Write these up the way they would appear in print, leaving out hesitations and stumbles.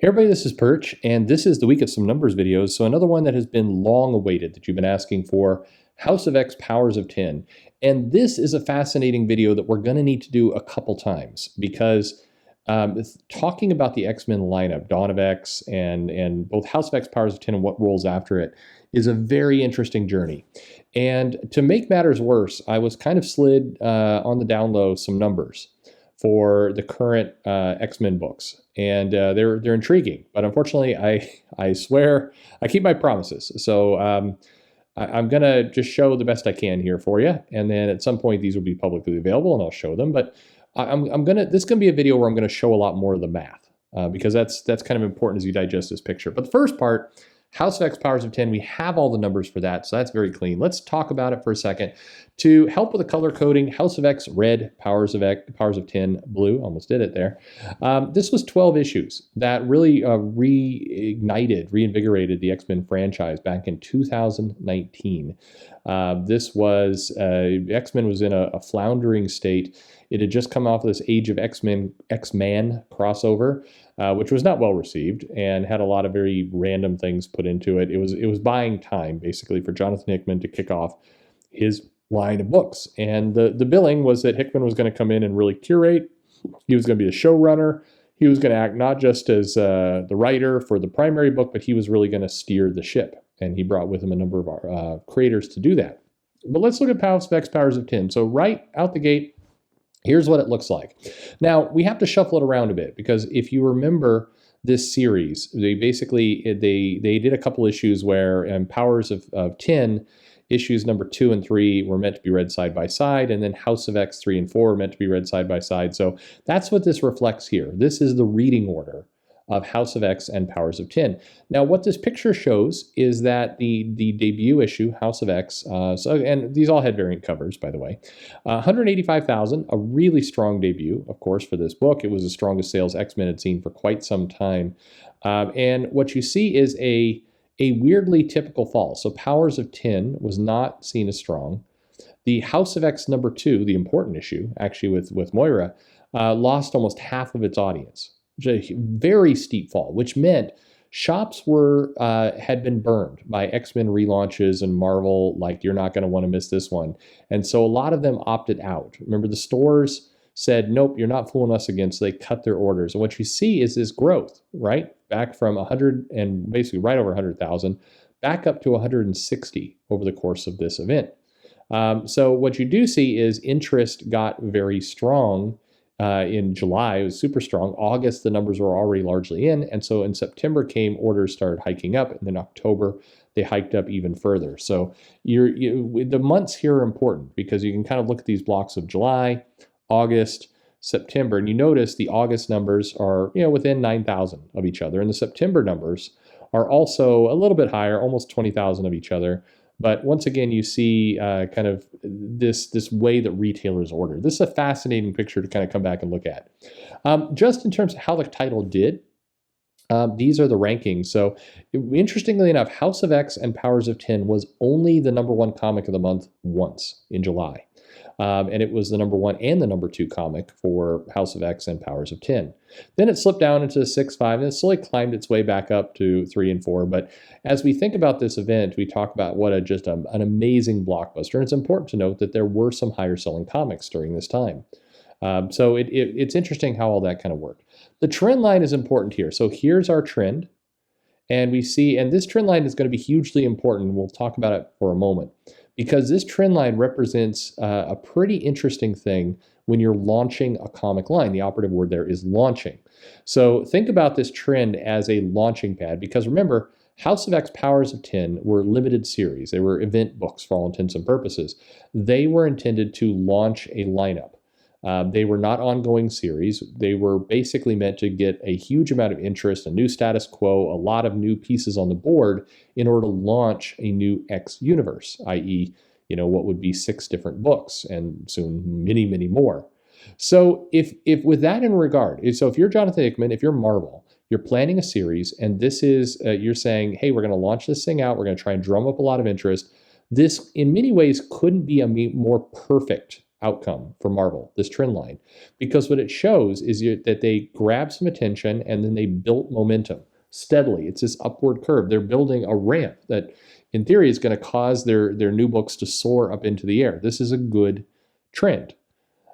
Hey everybody, this is Perch, and this is the Week of Some Numbers videos. So another one that has been long awaited that you've been asking for, House of X Powers of 10. And this is a fascinating video that we're going to need to do a couple times because talking about the X-Men lineup, Dawn of X, and both House of X Powers of 10 and what rolls after it is a very interesting journey. And to make matters worse, I was kind of slid on the down low some numbers for the current X-Men books, and they're intriguing. But unfortunately, I swear I keep my promises. So I'm gonna just show the best I can here for you, and then at some point these will be publicly available, and I'll show them. But this is gonna be a video where I'm gonna show a lot more of the math because that's kind of important as you digest this picture. But the first part, House of X Powers of 10, we have all the numbers for that, so that's very clean. Let's talk about it for a second. To help with the color coding, House of X red, Powers of 10 blue, almost did it there. This was 12 issues that really reinvigorated the X-Men franchise back in 2019. This was, X-Men was in a floundering state. It had just come off of this Age of X-Man crossover, which was not well received and had a lot of very random things put into it. It was buying time basically for Jonathan Hickman to kick off his line of books. And the billing was that Hickman was going to come in and really curate. He was going to be the showrunner. He was going to act not just as the writer for the primary book, but he was really going to steer the ship. And he brought with him a number of our creators to do that. But let's look at House of X Powers of 10. So right out the gate, here's what it looks like. Now, we have to shuffle it around a bit because if you remember this series, they basically, they did a couple issues where Powers of 10, issues number 2 and 3 were meant to be read side by side, and then House of X 3 and 4 were meant to be read side by side. So that's what this reflects here. This is the reading order of House of X and Powers of 10. Now, what this picture shows is that the debut issue, House of X, and these all had variant covers, by the way, 185,000, a really strong debut, of course, for this book. It was the strongest sales X-Men had seen for quite some time. And what you see is a weirdly typical fall. So Powers of 10 was not seen as strong. The House of X number 2, the important issue, actually with Moira, lost almost half of its audience. A very steep fall, which meant shops had been burned by X-Men relaunches and Marvel, like, you're not going to want to miss this one. And so a lot of them opted out. Remember, the stores said, nope, you're not fooling us again, so they cut their orders. And what you see is this growth, right? Back from 100 and basically right over 100,000, back up to 160 over the course of this event. So what you do see is interest got very strong. In July, it was super strong. August, the numbers were already largely in. And so in September orders started hiking up. And then October, they hiked up even further. So the months here are important because you can kind of look at these blocks of July, August, September. And you notice the August numbers are, within 9,000 of each other. And the September numbers are also a little bit higher, almost 20,000 of each other. But once again, you see kind of this way that retailers order. This is a fascinating picture to kind of come back and look at. Just in terms of how the title did, these are the rankings. So interestingly enough, House of X and Powers of 10 was only the #1 comic of the month once in July. And it was the #1 and the #2 comic for House of X and Powers of 10. Then it slipped down into 6, 5, and it slowly climbed its way back up to 3 and 4. But as we think about this event, we talk about what an amazing blockbuster. And it's important to note that there were some higher selling comics during this time. So it's interesting how all that kind of worked. The trend line is important here. So here's our trend. And we see, and this trend line is going to be hugely important. We'll talk about it for a moment, because this trend line represents a pretty interesting thing when you're launching a comic line. The operative word there is launching. So think about this trend as a launching pad, because remember, House of X Powers of 10 were limited series. They were event books for all intents and purposes. They were intended to launch a lineup. They were not ongoing series. They were basically meant to get a huge amount of interest, a new status quo, a lot of new pieces on the board in order to launch a new X universe, i.e., what would be 6 different books and soon many, many more. So if with that in regard, so if you're Jonathan Hickman, if you're Marvel, you're planning a series and this is, you're saying, hey, we're going to launch this thing out. We're going to try and drum up a lot of interest. This, in many ways, couldn't be a more perfect outcome for Marvel, this trend line, because what it shows is that they grabbed some attention and then they built momentum steadily. It's this upward curve. They're building a ramp that in theory is going to cause their new books to soar up into the air. This is a good trend.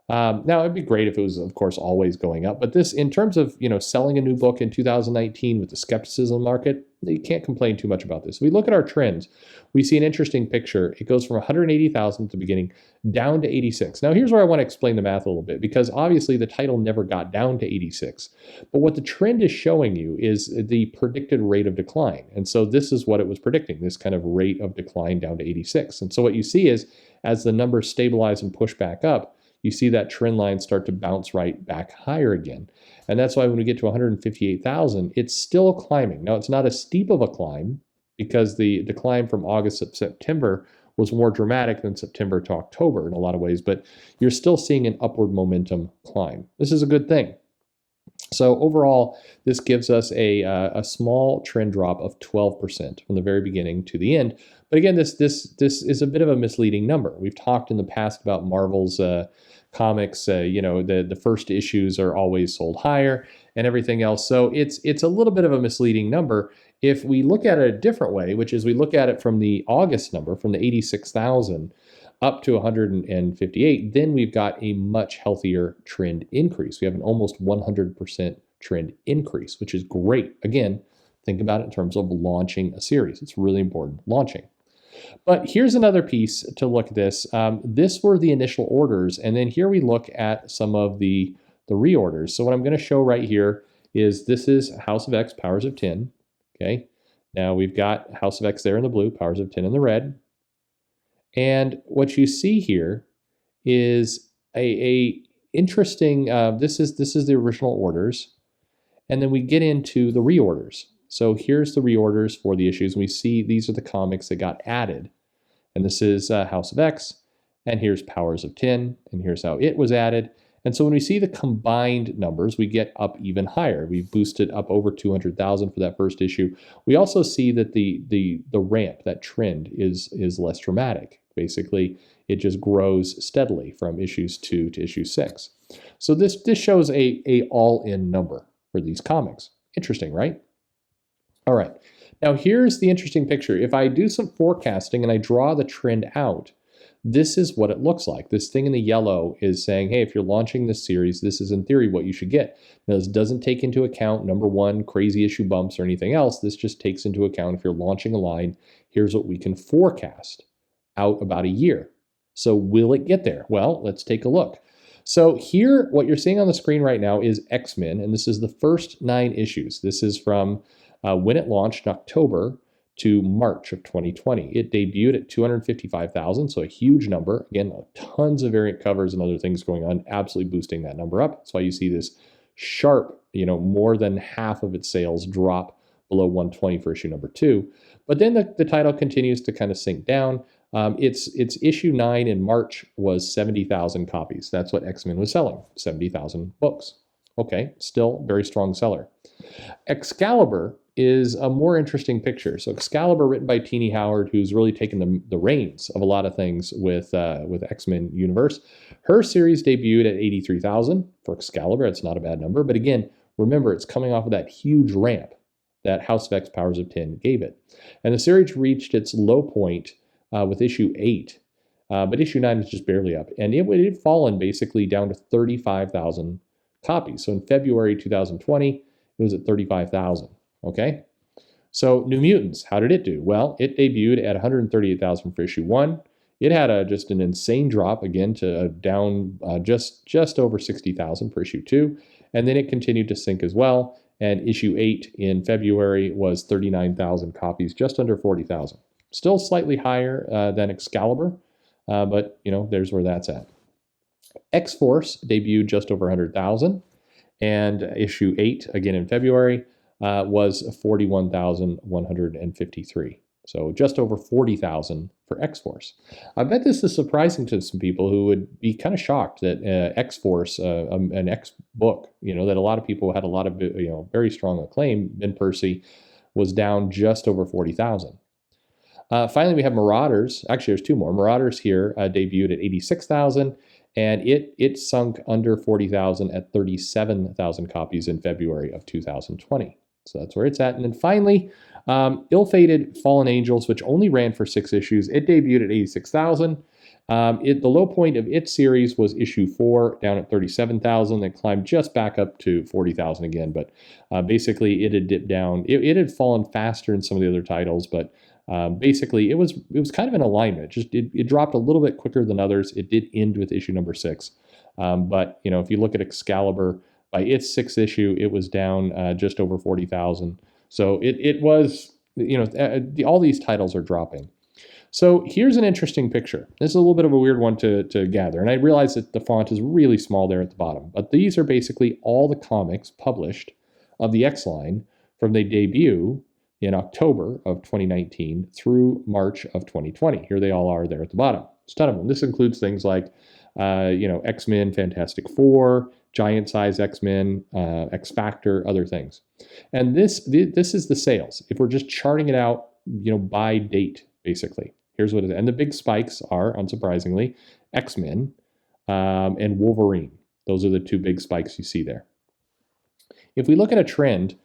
Now, it'd be great if it was, of course, always going up. But this, in terms of selling a new book in 2019 with the skepticism market, you can't complain too much about this. We look at our trends. We see an interesting picture. It goes from 180,000 at the beginning down to 86. Now, here's where I want to explain the math a little bit, because obviously the title never got down to 86. But what the trend is showing you is the predicted rate of decline. And so this is what it was predicting, this kind of rate of decline down to 86. And so what you see is as the numbers stabilize and push back up, you see that trend line start to bounce right back higher again. And that's why when we get to 158,000, it's still climbing. Now, it's not as steep of a climb because the decline from August to September was more dramatic than September to October in a lot of ways, but you're still seeing an upward momentum climb. This is a good thing. So overall, this gives us a small trend drop of 12% from the very beginning to the end. But again, this is a bit of a misleading number. We've talked in the past about Marvel's comics. The first issues are always sold higher and everything else. So it's a little bit of a misleading number. If we look at it a different way, which is we look at it from the August number, from the 86,000 up to 158, then we've got a much healthier trend increase. We have an almost 100% trend increase, which is great. Again, think about it in terms of launching a series. It's really important, launching. But here's another piece to look at this. This were the initial orders, and then here we look at some of the reorders. So what I'm going to show right here is this is House of X, Powers of 10. Okay, now we've got House of X there in the blue, Powers of 10 in the red. And what you see here is a interesting, this is the original orders, and then we get into the reorders. So here's the reorders for the issues. We see these are the comics that got added. And this is House of X, and here's Powers of 10, and here's how it was added. And so when we see the combined numbers, we get up even higher. We've boosted up over 200,000 for that first issue. We also see that the ramp, that trend is less dramatic. Basically, it just grows steadily from issues 2 to issue 6. So this shows a all-in number for these comics. Interesting, right? All right. Now here's the interesting picture. If I do some forecasting and I draw the trend out, this is what it looks like. This thing in the yellow is saying, hey, if you're launching this series, this is in theory what you should get. Now, this doesn't take into account, number one, crazy issue bumps or anything else. This just takes into account if you're launching a line, here's what we can forecast out about a year. So will it get there? Well, let's take a look. So here, what you're seeing on the screen right now is X-Men, and this is the first 9 issues. This is from when it launched in October to March of 2020. It debuted at 255,000, so a huge number. Again, tons of variant covers and other things going on, absolutely boosting that number up. That's why you see this sharp, more than half of its sales drop below 120 for issue number 2. But then the title continues to kind of sink down. Its issue 9 in March was 70,000 copies. That's what X-Men was selling, 70,000 books. Okay, still very strong seller. Excalibur is a more interesting picture. So Excalibur, written by Teenie Howard, who's really taken the reins of a lot of things with X-Men universe. Her series debuted at 83,000 for Excalibur. It's not a bad number, but again, remember, it's coming off of that huge ramp that House of X Powers of 10 gave it. And the series reached its low point with issue 8, but issue 9 is just barely up. And it had fallen basically down to 35,000 copies. So in February 2020, it was at 35,000. Okay, so New Mutants, how did it do? Well, it debuted at 138,000 for issue 1. It had just an insane drop again to down just over 60,000 for issue 2, and then it continued to sink as well. And issue 8 in February was 39,000 copies, just under 40,000. Still slightly higher than Excalibur, but there's where that's at. X-Force debuted just over 100,000, and issue 8 again in February was 41,153. So just over 40,000 for X-Force. I bet this is surprising to some people who would be kind of shocked that X-Force, an X book, that a lot of people had a lot of, very strong acclaim. Ben Percy was down just over 40,000. Finally, we have Marauders. Actually, there's 2 more. Marauders here debuted at 86,000. and it sunk under 40,000 at 37,000 copies in February of 2020. So that's where it's at. And then finally, ill-fated Fallen Angels, which only ran for 6 issues. It debuted at 86,000. The low point of its series was issue 4, down at 37,000. It climbed just back up to 40,000 again, but basically it had dipped down. It had fallen faster than some of the other titles, but basically it was kind of in alignment. Just it dropped a little bit quicker than others. It did end with issue number 6, but if you look at Excalibur, by its 6th issue, it was down just over 40,000. So it was, all these titles are dropping. So here's an interesting picture. This is a little bit of a weird one to gather, and I realize that the font is really small there at the bottom, but these are basically all the comics published of the X line from their debut in October of 2019 through March of 2020. Here they all are there at the bottom. It's a ton of them. This includes things like, X-Men, Fantastic Four, Giant Size X-Men, X Factor, other things. And this is the sales. If we're just charting it out, by date, basically. Here's what it is. And the big spikes are, unsurprisingly, X-Men and Wolverine. Those are the 2 big spikes you see there. If we look at a trend,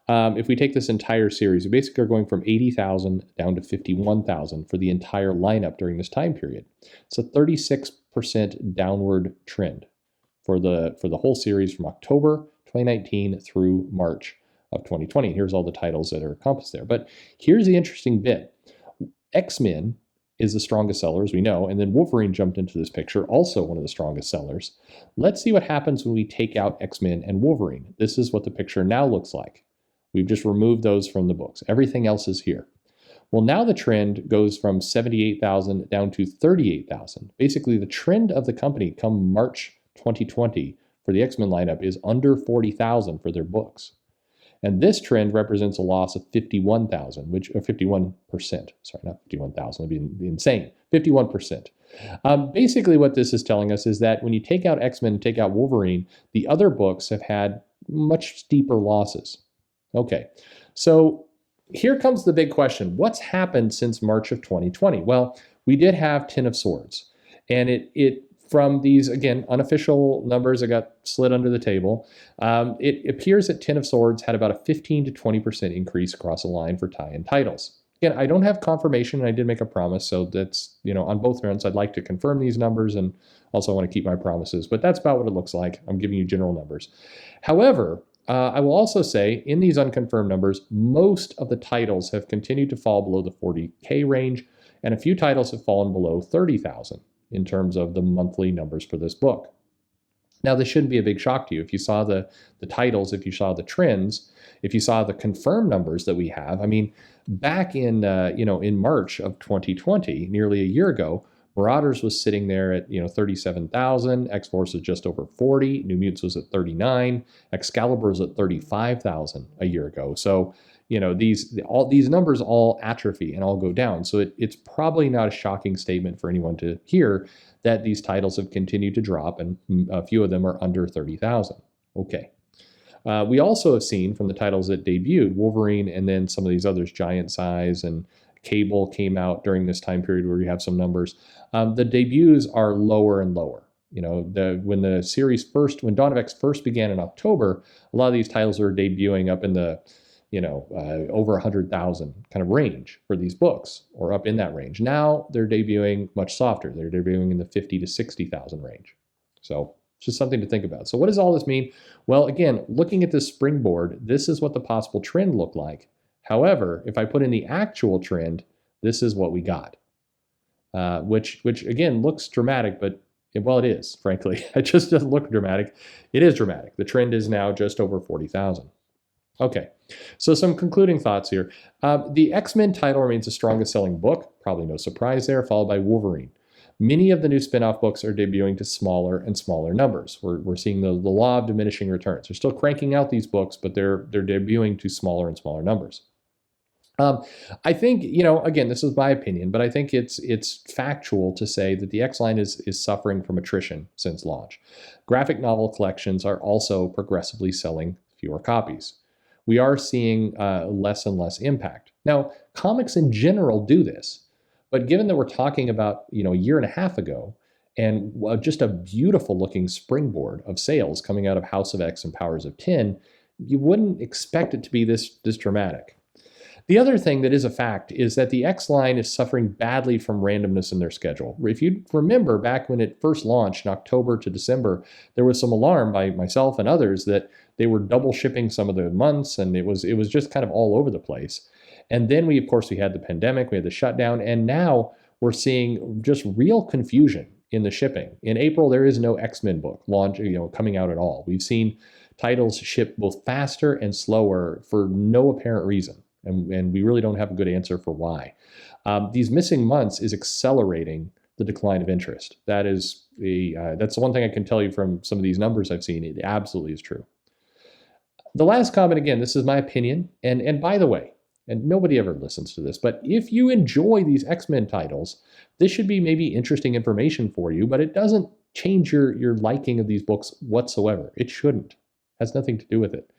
if we take this entire series, we basically are going from 80,000 down to 51,000 for the entire lineup during this time period. It's a 36% downward trend for the whole series from October 2019 through March of 2020. Here's all the titles that are encompassed there. But here's the interesting bit. X-Men is the strongest seller, as we know, and then Wolverine jumped into this picture, also one of the strongest sellers. Let's see what happens when we take out X-Men and Wolverine. This is what the picture now looks like. We've just removed those from the books. Everything else is here. Well, now the trend goes from 78,000 down to 38,000. Basically, the trend of the company come March 2020 for the X-Men lineup is under 40,000 for their books. And this trend represents a loss of 51,000, or 51%. Sorry, not 51,000, that'd be insane. 51%. Basically, what this is telling us is that when you take out X-Men and take out Wolverine, the other books have had much steeper losses. Okay, so here comes the big question. What's happened since March of 2020? Well, we did have Ten of Swords, and it from these, again, unofficial numbers that got slid under the table, it appears that Ten of Swords had about a 15 to 20% increase across the line for tie-in titles. Again, I don't have confirmation, and I did make a promise, so that's, on both fronts, I'd like to confirm these numbers, and also want to keep my promises, but that's about what it looks like. I'm giving you general numbers. However, I will also say, in these unconfirmed numbers, most of the titles have continued to fall below the 40K range, and a few titles have fallen below 30,000 in terms of the monthly numbers for this book. Now, this shouldn't be a big shock to you. If you saw the titles, if you saw the trends, if you saw the confirmed numbers that we have, I mean, back in in March of 2020, nearly a year ago, Marauders was sitting there at 37,000, X-Force was just over 40, New Mutants was at 39, Excalibur was at 35,000 a year ago. So these numbers all atrophy and all go down. So it's probably not a shocking statement for anyone to hear that these titles have continued to drop, and a few of them are under 30,000. Okay. We also have seen from the titles that debuted, Wolverine and then some of these others, Giant Size and Cable came out during this time period where you have some numbers. The debuts are lower and lower. When the series when Dawn of X first began in October, a lot of these titles were debuting up in the over 100,000 kind of range for these books, or up in that range. Now they're debuting much softer. They're debuting in the 50 to 60,000 range. So it's just something to think about. So what does all this mean? Well, again, looking at this springboard, this is what the possible trend looked like. However, if I put in the actual trend, this is what we got, which again looks dramatic, but well, it is, frankly. It just doesn't look dramatic. It is dramatic. The trend is now just over 40,000. Okay, so some concluding thoughts here. The X-Men title remains the strongest selling book, probably no surprise there, followed by Wolverine. Many of the new spin-off books are debuting to smaller and smaller numbers. We're seeing the law of diminishing returns. They're still cranking out these books, but they're debuting to smaller and smaller numbers. I think, again, this is my opinion, but I think it's factual to say that the X line is suffering from attrition since launch. Graphic novel collections are also progressively selling fewer copies. We are seeing less and less impact. Now, comics in general do this, but given that we're talking about, a year and a half ago, and just a beautiful looking springboard of sales coming out of House of X and Powers of 10. You wouldn't expect it to be this dramatic. The other thing that is a fact is that the X line is suffering badly from randomness in their schedule. If you remember back when it first launched in October to December, there was some alarm by myself and others that they were double shipping some of the months, and it was just kind of all over the place. And then we had the pandemic, we had the shutdown, and now we're seeing just real confusion in the shipping. In April, there is no X-Men book coming out at all. We've seen titles ship both faster and slower for no apparent reason. And we really don't have a good answer for why. These missing months is accelerating the decline of interest. That's the one thing I can tell you from some of these numbers I've seen. It absolutely is true. The last comment, again, this is my opinion. And by the way, and nobody ever listens to this, but if you enjoy these X-Men titles, this should be maybe interesting information for you, but it doesn't change your liking of these books whatsoever. It shouldn't. It has nothing to do with it.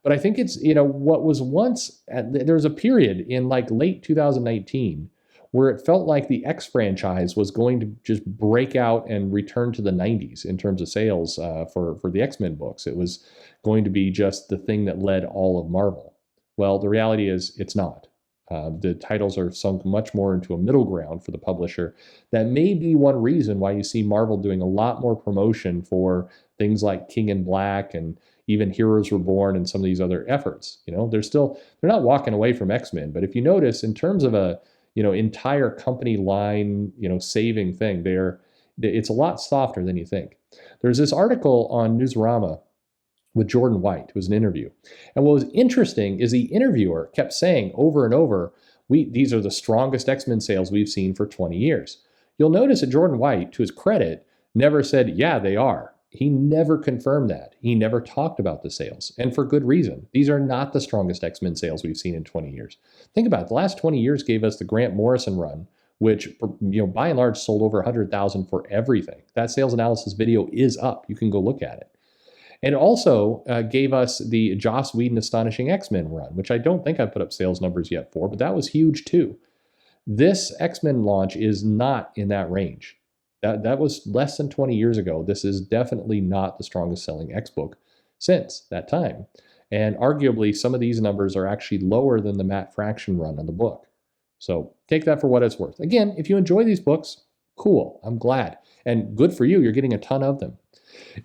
But I think it's, what was once, there was a period in like late 2019 where it felt like the X franchise was going to just break out and return to the 90s in terms of sales for the X-Men books. It was going to be just the thing that led all of Marvel. Well, the reality is it's not. The titles are sunk much more into a middle ground for the publisher. That may be one reason why you see Marvel doing a lot more promotion for things like King in Black and even Heroes Reborn and some of these other efforts. They're not walking away from X-Men, but if you notice, in terms of a entire company line saving thing, it's a lot softer than you think. There's this article on Newsarama with Jordan White. It was an interview, and what was interesting is the interviewer kept saying over and over, these are the strongest X-Men sales we've seen for 20 years. You'll notice that Jordan White, to his credit, never said, yeah, they are. He never confirmed that. He never talked about the sales, and for good reason. These are not the strongest X-Men sales we've seen in 20 years. Think about it. The last 20 years gave us the Grant Morrison run, which by and large sold over 100,000 for everything. That sales analysis video is up. You can go look at it. And it also gave us the Joss Whedon Astonishing X-Men run, which I don't think I've put up sales numbers yet for, but that was huge too. This X-Men launch is not in that range. That was less than 20 years ago. This is definitely not the strongest selling X book since that time. And arguably, some of these numbers are actually lower than the Matt Fraction run on the book. So take that for what it's worth. Again, if you enjoy these books, cool. I'm glad. And good for you. You're getting a ton of them.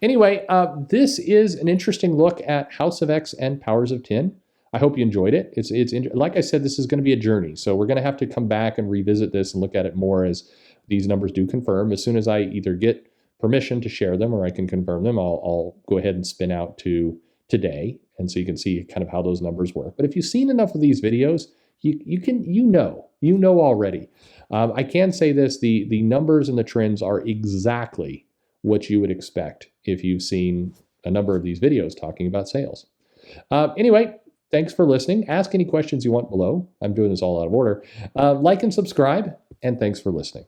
Anyway, this is an interesting look at House of X and Powers of 10. I hope you enjoyed it. It's like I said, this is going to be a journey. So we're going to have to come back and revisit this and look at it more as these numbers do confirm. As soon as I either get permission to share them or I can confirm them, I'll go ahead and spin out to today. And so you can see kind of how those numbers work. But if you've seen enough of these videos, you know already. I can say this, the numbers and the trends are exactly what you would expect if you've seen a number of these videos talking about sales. Anyway, thanks for listening. Ask any questions you want below. I'm doing this all out of order. Like and subscribe, and thanks for listening.